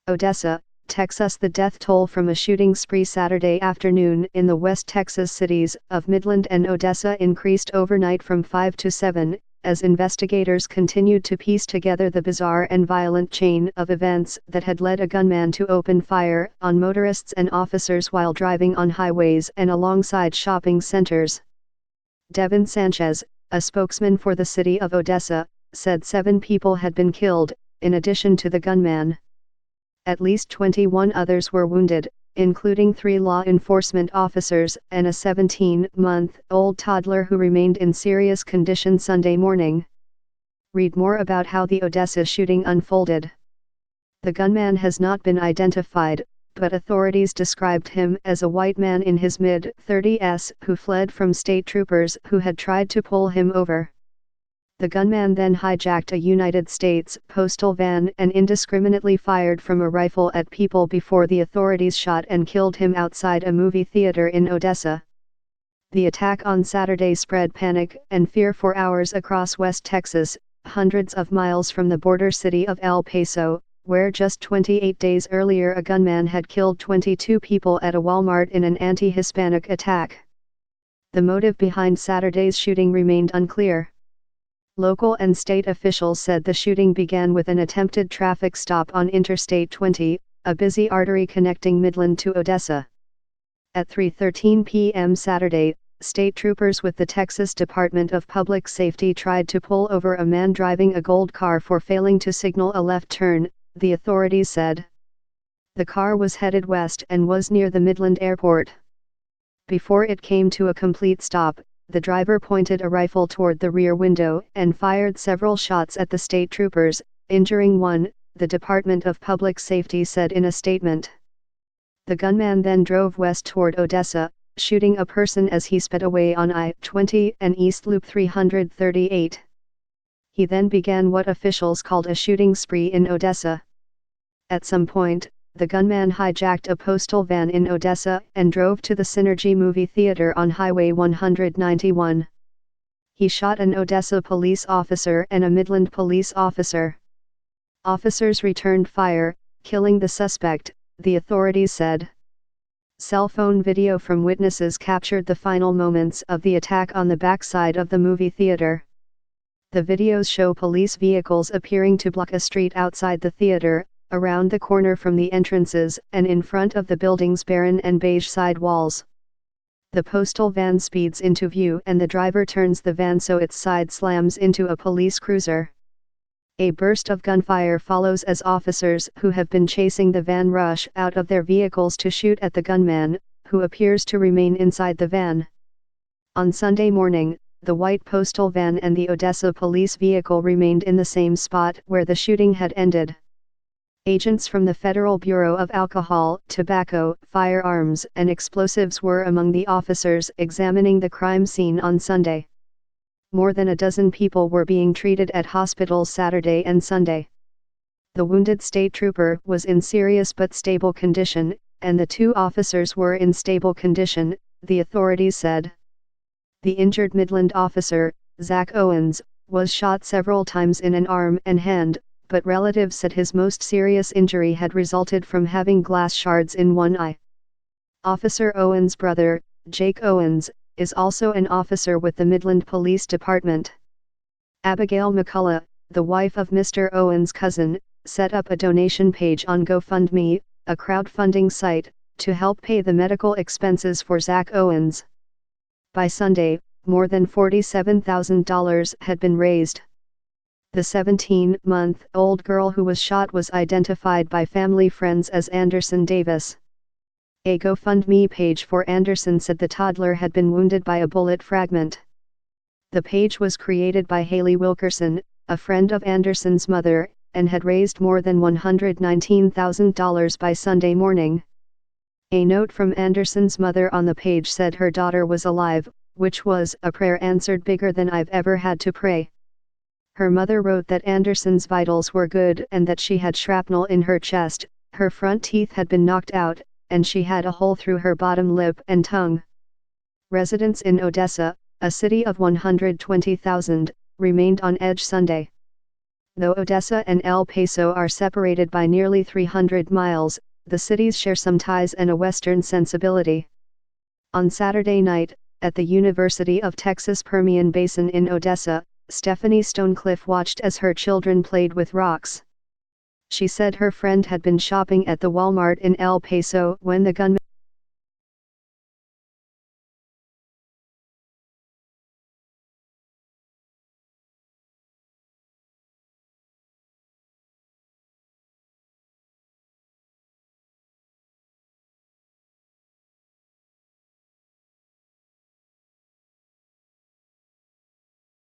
Odessa, Texas. The death toll from a shooting spree Saturday afternoon in the West Texas cities of Midland and Odessa increased overnight from 5 to 7, as investigators continued to piece together the bizarre and violent chain of events that had led a gunman to open fire on motorists and officers while driving on highways and alongside shopping centers. Devin Sanchez, a spokesman for the city of Odessa, said 7 people had been killed, in addition to the gunman. At least 21 others were wounded, including 3 law enforcement officers and a 17-month-old toddler who remained in serious condition Sunday morning. Read more about how the Odessa shooting unfolded. The gunman has not been identified, but authorities described him as a white man in his mid-30s who fled from state troopers who had tried to pull him over. The gunman then hijacked a United States postal van and indiscriminately fired from a rifle at people before the authorities shot and killed him outside a movie theater in Odessa. The attack on Saturday spread panic and fear for hours across West Texas, hundreds of miles from the border city of El Paso, where just 28 days earlier a gunman had killed 22 people at a Walmart in an anti-Hispanic attack. The motive behind Saturday's shooting remained unclear. Local and state officials said the shooting began with an attempted traffic stop on Interstate 20, a busy artery connecting Midland to Odessa. At 3:13 p.m. Saturday, state troopers with the Texas Department of Public Safety tried to pull over a man driving a gold car for failing to signal a left turn, the authorities said. The car was headed west and was near the Midland airport. Before it came to a complete stop, the driver pointed a rifle toward the rear window and fired several shots at the state troopers, injuring one, the Department of Public Safety said in a statement. The gunman then drove west toward Odessa, shooting a person as he sped away on I-20 and East Loop 338. He then began what officials called a shooting spree in Odessa. At some point, the gunman hijacked a postal van in Odessa and drove to the Synergy movie theater on Highway 191. He shot an Odessa police officer and a Midland police officer. Officers returned fire, killing the suspect, the authorities said. Cell phone video from witnesses captured the final moments of the attack on the backside of the movie theater. The videos show police vehicles appearing to block a street outside the theater, around the corner from the entrances and in front of the building's barren and beige side walls. The postal van speeds into view and the driver turns the van so its side slams into a police cruiser. A burst of gunfire follows as officers who have been chasing the van rush out of their vehicles to shoot at the gunman, who appears to remain inside the van. On Sunday morning, the white postal van and the Odessa police vehicle remained in the same spot where the shooting had ended. Agents from the Federal Bureau of Alcohol, Tobacco, Firearms and Explosives were among the officers examining the crime scene on Sunday. More than a dozen people were being treated at hospitals Saturday and Sunday. The wounded state trooper was in serious but stable condition, and the 2 officers were in stable condition, the authorities said. The injured Midland officer, Zach Owens, was shot several times in an arm and hand, but relatives said his most serious injury had resulted from having glass shards in one eye. Officer Owens' brother, Jake Owens, is also an officer with the Midland Police Department. Abigail McCullough, the wife of Mr. Owens' cousin, set up a donation page on GoFundMe, a crowdfunding site, to help pay the medical expenses for Zach Owens. By Sunday, more than $47,000 had been raised. The 17-month-old girl who was shot was identified by family friends as Anderson Davis. A GoFundMe page for Anderson said the toddler had been wounded by a bullet fragment. The page was created by Haley Wilkerson, a friend of Anderson's mother, and had raised more than $119,000 by Sunday morning. A note from Anderson's mother on the page said her daughter was alive, which was a prayer answered bigger than I've ever had to pray. Her mother wrote that Anderson's vitals were good and that she had shrapnel in her chest, her front teeth had been knocked out, and she had a hole through her bottom lip and tongue. Residents in Odessa, a city of 120,000, remained on edge Sunday. Though Odessa and El Paso are separated by nearly 300 miles, the cities share some ties and a Western sensibility. On Saturday night, at the University of Texas Permian Basin in Odessa, Stephanie Stonecliffe watched as her children played with rocks. She said her friend had been shopping at the Walmart in El Paso when the gunman